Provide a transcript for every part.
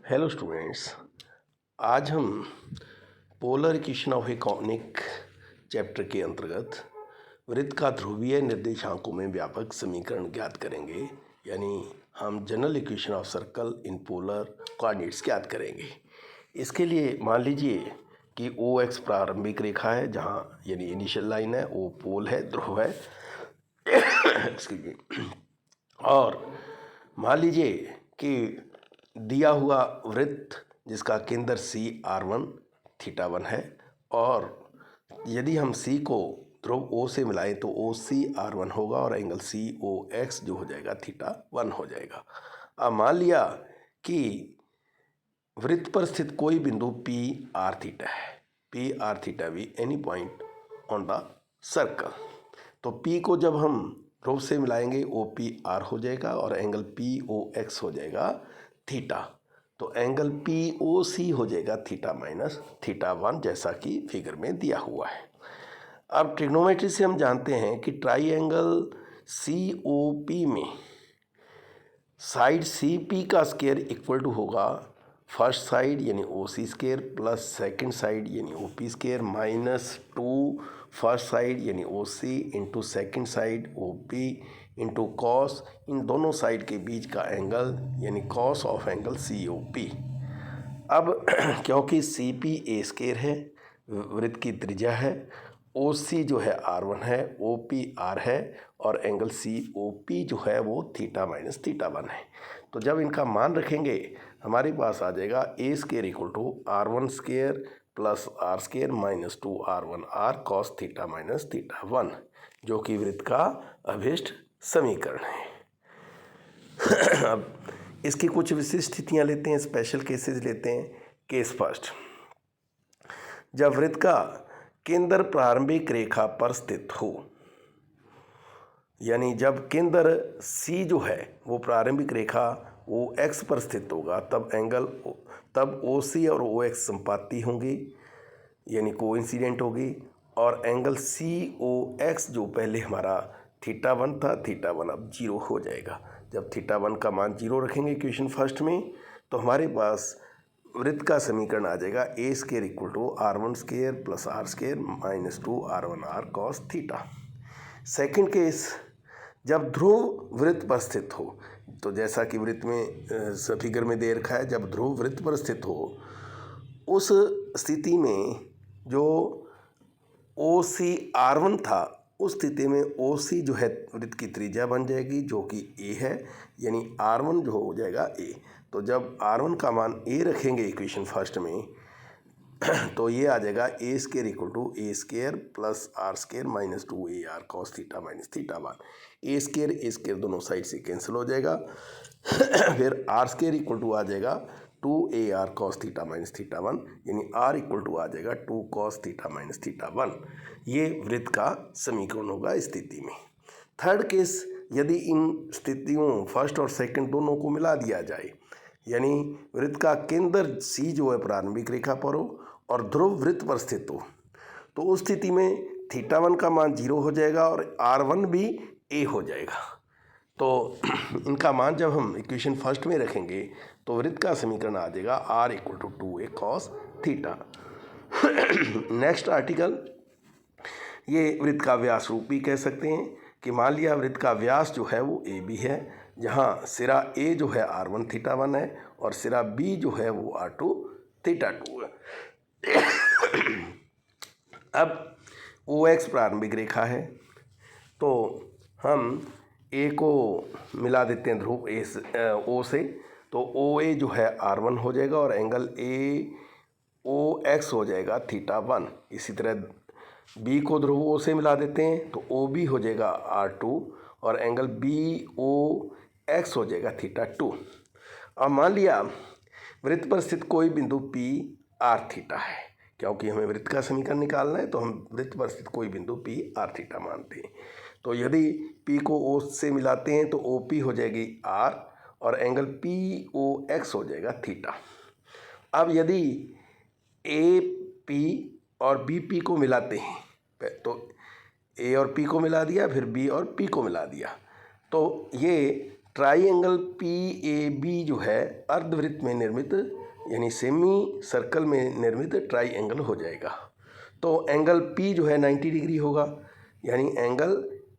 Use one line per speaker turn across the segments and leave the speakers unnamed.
Hello students, आज हम polar equation of A conic chapter के अंतर्गत वृत्त का ध्रुवीय निर्देशांकों में व्यापक समीकरण ज्ञात करेंगे। यानी हम general equation of circle in polar coordinates ज्ञात करेंगे। इसके लिए मान लीजिए कि ओ एक्स प्रारंभिक रेखा है, जहाँ यानी इनिशियल लाइन है, ओ पोल है, ध्रुव है Excuse me। और मान लीजिए कि दिया हुआ वृत्त जिसका केंद्र CR1 θ1 है, और यदि हम C को ध्रुव O से मिलाएं तो OCR1 होगा और एंगल COX जो हो जाएगा θ1 हो जाएगा। अब मान लिया कि वृत्त पर स्थित कोई बिंदु PR θ है, PR θ भी any point on the circle. तो P को जब हम ध्रुव से मिलाएंगे OPR हो जाएगा और एंगल POX हो जाएगा थीटा। तो एंगल POC हो जाएगा थीटा माइनस θ1, जैसा कि फिगर में दिया हुआ है। अब ट्रिग्नोमेट्री से हम जानते हैं कि ट्राइएंगल COP में साइड CP का स्क्वायर इक्वल टू होगा फर्स्ट साइड यानी OC square plus second side यानी OP square minus 2 first side यानी OC into second side OP into cos इन दोनों साइड के बीच का एंगल यानी कॉस ऑफ एंगल COP। अब क्योंकि CP A स्क्वायर है, वृत्त की त्रिज्या है, OC जो है R1 है, OP R है और एंगल COP जो है वो थीटा माइनस θ1 है। तो जब इनका मान रखेंगे हमारे पास आ जाएगा A square equal to R1 square plus R square minus 2R1R cos theta minus θ1, जो कि वृत्त का अभिष्ट समीकरण है। अब इसकी कुछ विशिष्ट स्थितियाँ लेते हैं, स्पेशल केसेस लेते हैं। केस फर्स्ट, जब वृत्त का केंद्र प्रारंभिक रेखा पर स्थित हो, यानी जब केंद्र C जो है वो प्रारंभिक रेखा OX पर स्थित होगा, तब OC और OX संपाती होंगी यानी कोइंसिडेंट होगी, और एंगल COX जो पहले हमारा θ1 था, θ1 अब 0 हो जाएगा। जब θ1 का मान 0 रखेंगे इक्वेशन फर्स्ट में, तो हमारे पास वृत्त का समीकरण आ जाएगा A square equal to R1 square plus R square minus 2R1R cos theta. Second case, जब ध्रुव वृत्त पर स्थित हो, तो जैसा कि वृत्त में फिगर में दे रखा है, जब ध्रुव वृत्त पर स्थित हो, उस स्थिति में जो OCR1 था, उस स्थिति में OC जो है वृत्त की त्रिज्या बन जाएगी जो कि A है, यानी R1 जो हो जाएगा A। तो जब R1 का मान A रखेंगे इक्वेशन फर्स्ट में, तो ये आ जाएगा A square equal to A square plus R square minus 2AR cos theta minus θ1। A square दोनों साइड से कैंसिल हो जाएगा फिर R स्क्वायर इक्वल टू आ जाएगा 2AR कॉस थीटा माइनस θ1, यानी R इक्वल टू आ जाएगा 2 कॉस थीटा माइनस θ1। ये वृत्त का समीकरण होगा इस स्थिति में। थर्ड केस, यदि इन स्थितियों फर्स्ट और सेकंड दोनों को मिला दिया जाए, यानी वृत्त का केंद्र C जो है प्रारंभिक रेखा पर हो और ध्रुव वृत्त पर स्थित हो, तो उस स्थिति में θ1 का मान 0 हो जाएगा और R1 भी A हो जाएगा। तो इनका मान जब हम इक्वेशन फर्स्ट में रखेंगे तो वृत्त का समीकरण आ जाएगा R equal to 2A cos theta. Next article, ये वृत्त का व्यास रूप भी कह सकते हैं कि मान लिया वृत्त का व्यास जो है वो AB है, जहाँ सिरा A जो है R1 θ1 है और सिरा B जो है वो R2 θ2 है। अब OX प्रारंभिक रेखा है, तो हम A को मिला देते हैं ध्रुव O से, तो OA जो है R1 हो जाएगा और एंगल AOX हो जाएगा θ1। इसी तरह B को ध्रुव O से मिला देते हैं तो OB हो जाएगा R2 और एंगल BOX हो जाएगा θ2। अब मान लिया वृत्त पर स्थित कोई बिंदु PR θ है, क्योंकि हमें वृत्त का समीकरण निकालना है तो हम वृत्त पर स्थित कोई बिंदु PR θ मानते हैं। तो यदि P को O से मिलाते हैं तो OP हो जाएगी R और एंगल POX हो जाएगा θ। अब यदि AP और BP को मिलाते हैं, तो A और P को मिला दिया, फिर B और P को मिला दिया, तो ये ट्राइंगल पी ए बी जो है अर्धवृत्त में निर्मित यानी सेमी सर्कल में निर्मित ट्राइंगल हो जाएगा। तो एंगल पी जो है 90 डिग्री होगा, यानी angle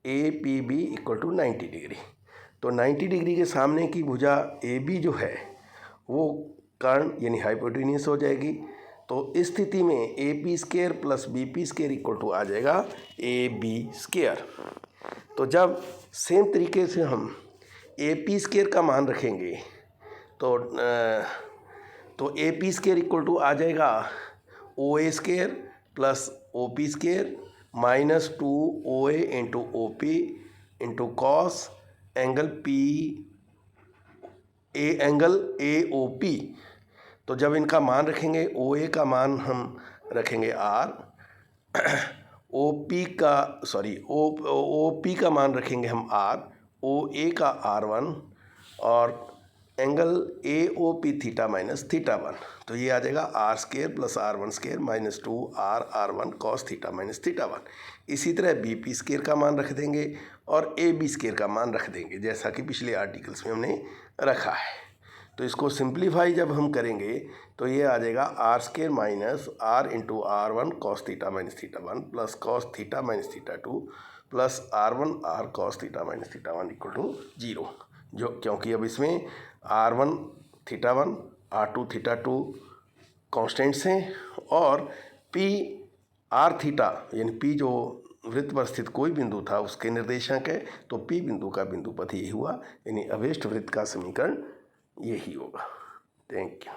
A P B equal to 90 degree. तो 90 डिग्री के सामने की भुजा ए बी जो है वो कर्ण यानी हाइपोटेन्यूस हो जाएगी। तो इस स्थिति में A P square plus B P square equal to आ जाएगा ए बी स्क्वायर। तो जब सेम तरीके से हम ए पी स्क्वायर का मान रखेंगे तो A P square equal to आ जाएगा O A square plus O P square minus 2 O A into O P into cos angle P angle A O P. तो जब इनका मान रखेंगे ओ ए का मान हम रखेंगे आर, ओ पी का मान रखेंगे हम आर, ओ ए का R1 और angle A O P theta minus theta 1। तो ये आ जाएगा R square plus R1 square minus 2 R1 cos theta minus theta 1। इसी तरह बी पी स्क्वायर का मान रख देंगे और ए बी स्क्वायर का मान रख देंगे, जैसा कि पिछले आर्टिकल्स में हमने रखा है। तो इसको सिंप्लीफाई जब हम करेंगे तो ये आ जाएगा R square minus R into R1 cos theta minus theta 1 plus cos theta minus theta 2 plus R1 R cos theta minus theta 1 equal to 0। जो क्योंकि अब इसमें R1 theta 1 R2 theta 2 constants हैं और P आर थीटा यानी P जो वृत्त पर स्थित कोई बिंदु था उसके निर्देशांक है। तो P बिंदु का बिंदु पथ यही हुआ, यानी अभीष्ट वृत्त का समीकरण यही होगा। Thank you.